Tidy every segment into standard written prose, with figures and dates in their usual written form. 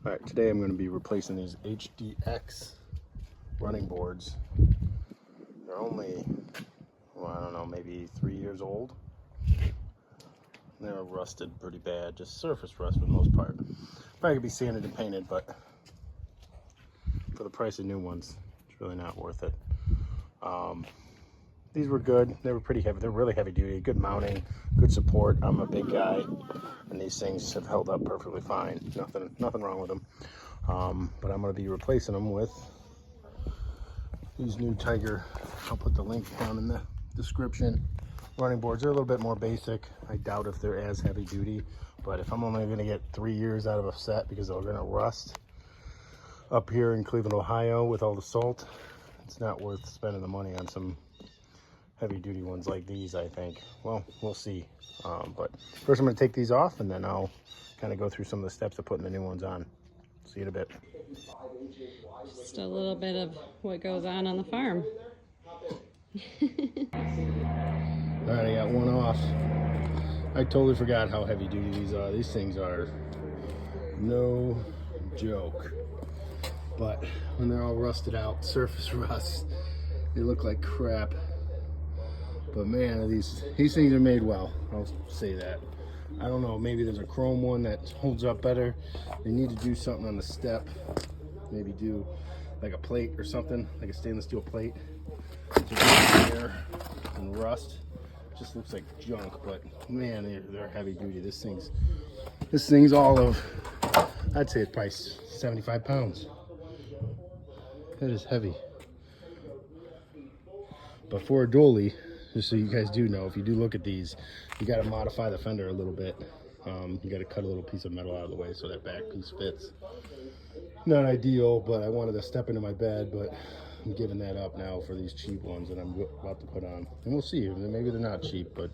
All right, today I'm going to be replacing these HDX running boards. They're only, well, I don't know, maybe 3 years old. They're rusted pretty bad, just surface rust for the most part. Probably could be sanded and painted, but for the price of new ones, it's really not worth it. These were good. They were pretty heavy. They're really heavy duty, good mounting, good support. I'm a big guy, and these things have held up perfectly fine. Nothing wrong with them. But I'm going to be replacing them with these new Tyger. I'll put the link down in the description. Running boards. They're a little bit more basic. I doubt if they're as heavy duty, but if I'm only going to get 3 years out of a set because they're going to rust up here in Cleveland, Ohio with all the salt, it's not worth spending the money on some heavy duty ones like these, I think. Well, we'll see. But first I'm going to take these off, and then I'll kind of go through some of the steps of putting the new ones on. See you in a bit. Just a little bit of what goes on the farm. All right, I got one off. I totally forgot how heavy duty these are. These things are no joke. But when they're all rusted out, surface rust, they look like crap. But man, these things are made well. I'll say that. I don't know, maybe there's a chrome one that holds up better. They need to do something on the step. Maybe do like a plate or something, like a stainless steel plate. So there and rust. Just looks like junk, but man, they're heavy duty. This thing's all of, I'd say it's probably 75 pounds. That is heavy. But for a dolly, just so you guys do know, if you do look at these, you got to modify the fender a little bit. You got to cut a little piece of metal out of the way so that back piece fits. Not ideal, but I wanted to step into my bed, but I'm giving that up now for these cheap ones that I'm about to put on. And we'll see. Maybe they're not cheap, but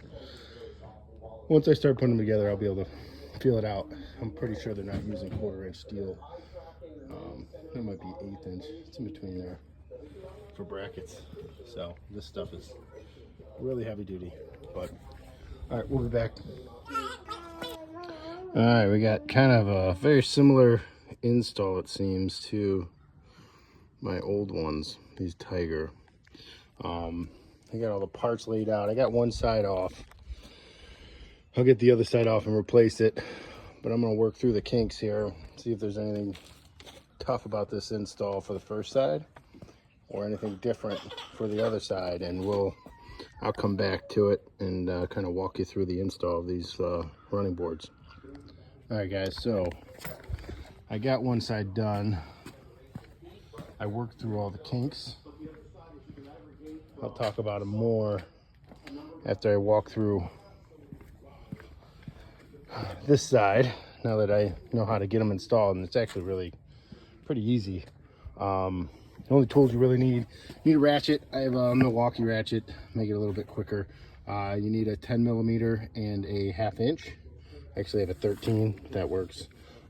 once I start putting them together, I'll be able to feel it out. I'm pretty sure they're not using 1/4-inch steel. That might be 1/8 inch. It's in between there for brackets. So this stuff is really heavy duty. But all right, we'll be back. All right, we got kind of a very similar install, it seems, to my old ones, these Tyger. I got all the parts laid out. I got one side off. I'll get the other side off and replace it, but I'm going to work through the kinks here, see if there's anything tough about this install for the first side or anything different for the other side, and I'll come back to it and kind of walk you through the install of these running boards. All right, guys, so I got one side done. I worked through all the kinks. I'll talk about them more after I walk through this side, now that I know how to get them installed, and it's actually really pretty easy. The only tools you really need a ratchet. I have a Milwaukee ratchet, make it a little bit quicker. You need a 10mm and a 1/2 inch. Actually I have a 13, that works.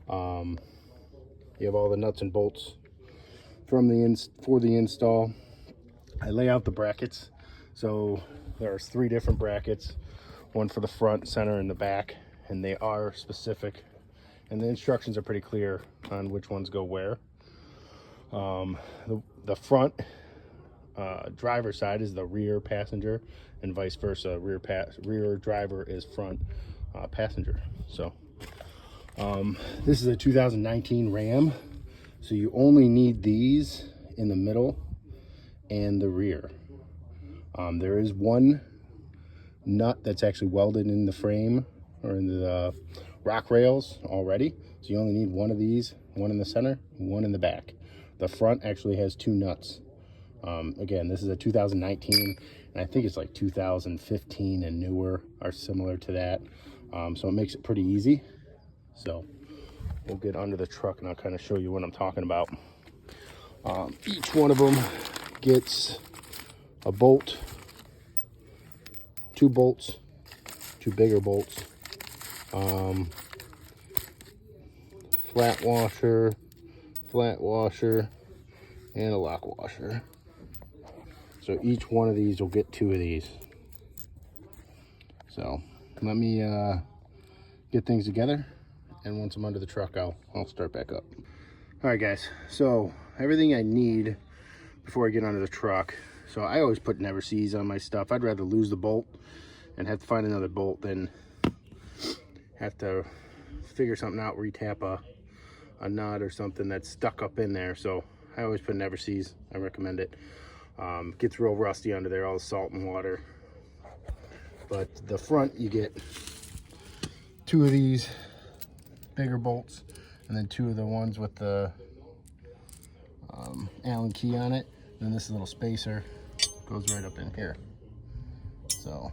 You have all the nuts and bolts for the install. I lay out the brackets. So there's 3 different brackets, one for the front, center, and the back, and they are specific, and the instructions are pretty clear on which ones go where. The front driver side is the rear passenger, and vice versa. Rear driver is front passenger. So this is a 2019 Ram, so you only need these in the middle and the rear. There is one nut that's actually welded in the frame or in the rock rails already, so you only need one of these, one in the center, one in the back. The front actually has 2 nuts. Again, this is a 2019, and I think it's like 2015 and newer are similar to that. So it makes it pretty easy. So we'll get under the truck and I'll kind of show you what I'm talking about. Each one of them gets a bolt, 2 bolts, 2 bigger bolts, flat washer, and a lock washer. So each one of these will get 2 of these. So let me get things together and once I'm under the truck, I'll start back up. All right, guys, so everything I need before I get under the truck. So I always put never sees on my stuff. I'd rather lose the bolt and have to find another bolt than have to figure something out, retap a nut or something that's stuck up in there. So I always put never sees. I recommend it. Gets real rusty under there, all the salt and water. But the front, you get 2 of these bigger bolts, and then 2 of the ones with the Allen key on it. And then this little spacer goes right up in here. So,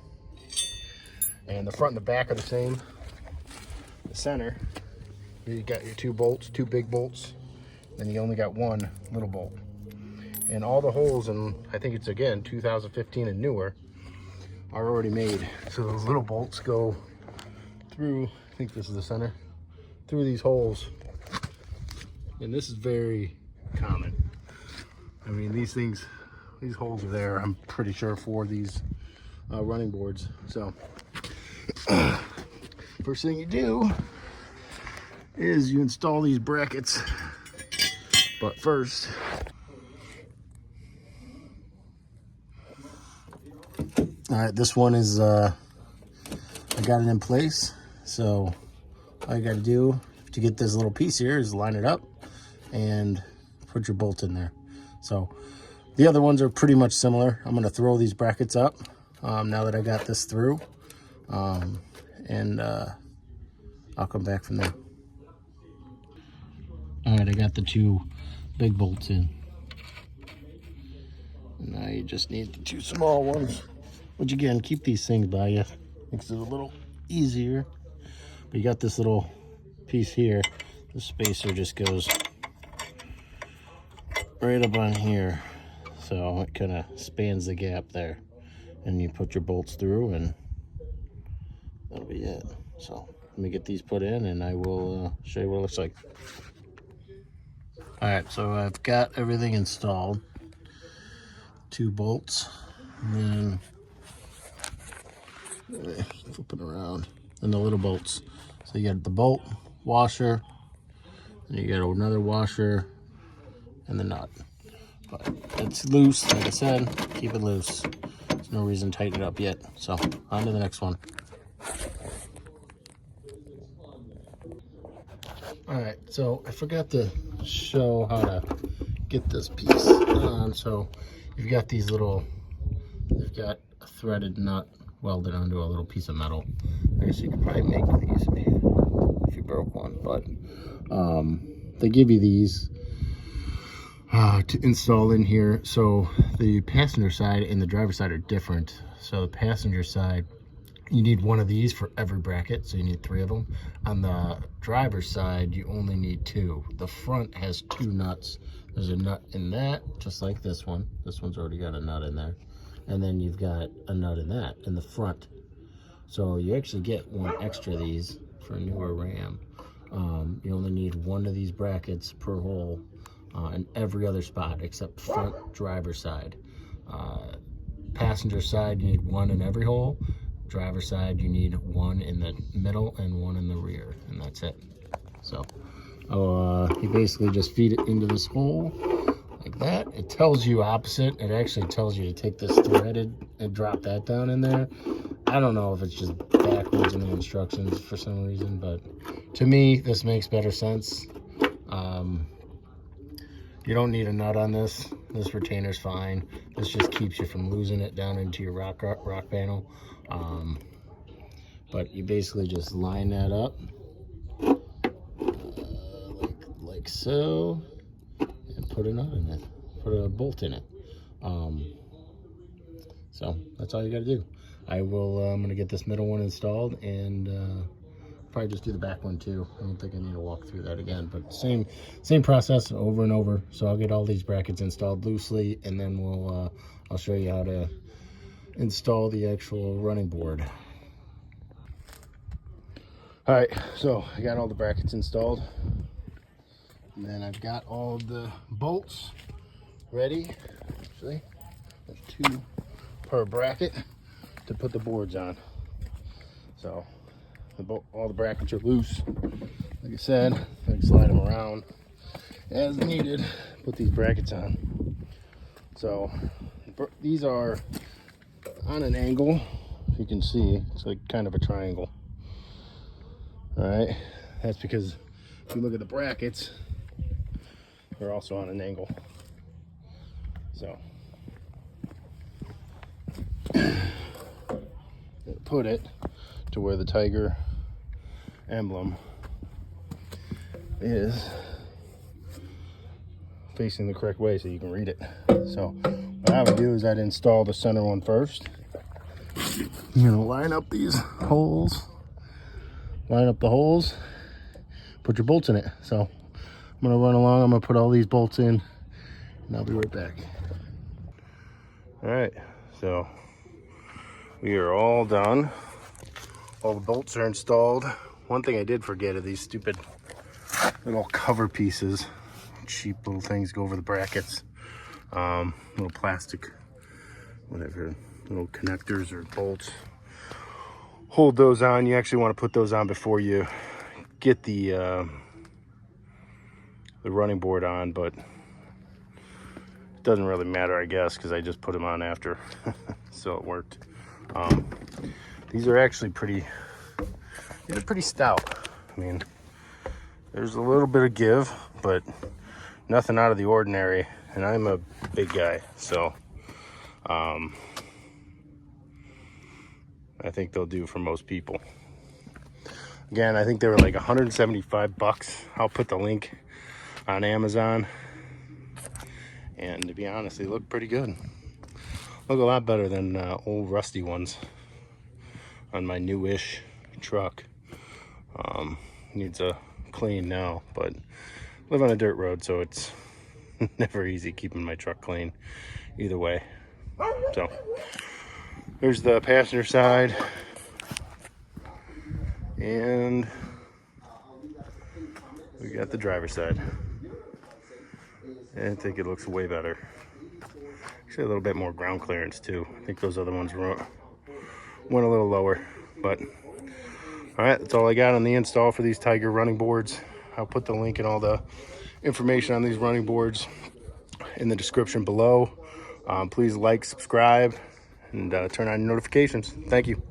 and the front and the back are the same. The center, you got your 2 bolts, 2 big bolts, then you only got 1 little bolt. And all the holes, and I think it's again 2015 and newer, are already made. So those little bolts go through, I think this is the center, through these holes. And this is very common. I mean, these things, these holes are there, I'm pretty sure, for these running boards. So first thing you do is you install these brackets. But first, all right, this one is, I got it in place. So all you got to do to get this little piece here is line it up and put your bolt in there. So the other ones are pretty much similar. I'm going to throw these brackets up now that I got this through, and I'll come back from there. All right, I got the 2 big bolts in. Now you just need the 2 small ones, which again, keep these things by you. Makes it a little easier. But you got this little piece here. The spacer just goes right up on here. So it kind of spans the gap there. And you put your bolts through and that'll be it. So let me get these put in and I will show you what it looks like. All right, so I've got everything installed. 2 bolts, and then flip it around, and the little bolts. So you got the bolt, washer, and you got another washer, and the nut. But it's loose, like I said, keep it loose. There's no reason to tighten it up yet. So on to the next one. All right, so I forgot to show how to get this piece on. So you've got these little, you've got a threaded nut welded onto a little piece of metal. I guess you could probably make these if you broke one, but they give you these to install in here. So the passenger side and the driver side are different. So the passenger side, you need 1 of these for every bracket, so you need 3 of them. On the driver's side, you only need 2. The front has 2 nuts. There's a nut in that, just like this one. This one's already got a nut in there. And then you've got a nut in that, in the front. So you actually get 1 extra of these for a newer Ram. You only need 1 of these brackets per hole in every other spot except front driver side. Passenger side, you need 1 in every hole. Driver side, you need 1 in the middle and 1 in the rear, and that's it. So you basically just feed it into this hole like that. It tells you opposite. It actually tells you to take this threaded and drop that down in there. I don't know if it's just backwards in the instructions for some reason, but to me, this makes better sense. You don't need a nut on this. This retainer's fine. This just keeps you from losing it down into your rock panel. But you basically just line that up like so, and put a nut in it, put a bolt in it. So that's all you got to do. I will. I'm gonna get this middle one installed, and probably just do the back one too. I don't think I need to walk through that again, but same process over and over. So I'll get all these brackets installed loosely, and then I'll show you how to install the actual running board. All right, so I got all the brackets installed, and then I've got all of the bolts ready. Actually, there's 2 per bracket to put the boards on. So all the brackets are loose. like I said, I can slide them around as needed. Put these brackets on. So these are on an angle. You can see it's like kind of a triangle. All right, that's because if you look at the brackets, they're also on an angle. So put it to where the Tyger emblem is facing the correct way so you can read it. So what I would do is I'd install the center one first. You're gonna line up these holes, line up the holes, put your bolts in it. So I'm gonna run along, I'm gonna put all these bolts in, and I'll be right back. All right, so we are all done. All the bolts are installed. One thing I did forget are these stupid little cover pieces. Cheap little things go over the brackets. Little plastic, whatever, little connectors or bolts. Hold those on. You actually want to put those on before you get the running board on, but it doesn't really matter, I guess, because I just put them on after, so it worked. These are actually they're pretty stout. I mean, there's a little bit of give, but nothing out of the ordinary. And I'm a big guy, so I think they'll do for most people. Again, I think they were like 175 bucks. I'll put the link on Amazon. And to be honest, they look pretty good. Look a lot better than old rusty ones on my newish truck. Needs a clean now, but live on a dirt road, so it's never easy keeping my truck clean either way. So there's the passenger side, and we got the driver's side. I think it looks way better. Actually, a little bit more ground clearance too. I think those other ones went a little lower, but all right, that's all I got on the install for these Tyger running boards. I'll put the link and all the information on these running boards in the description below. Please like, subscribe, and turn on your notifications. Thank you.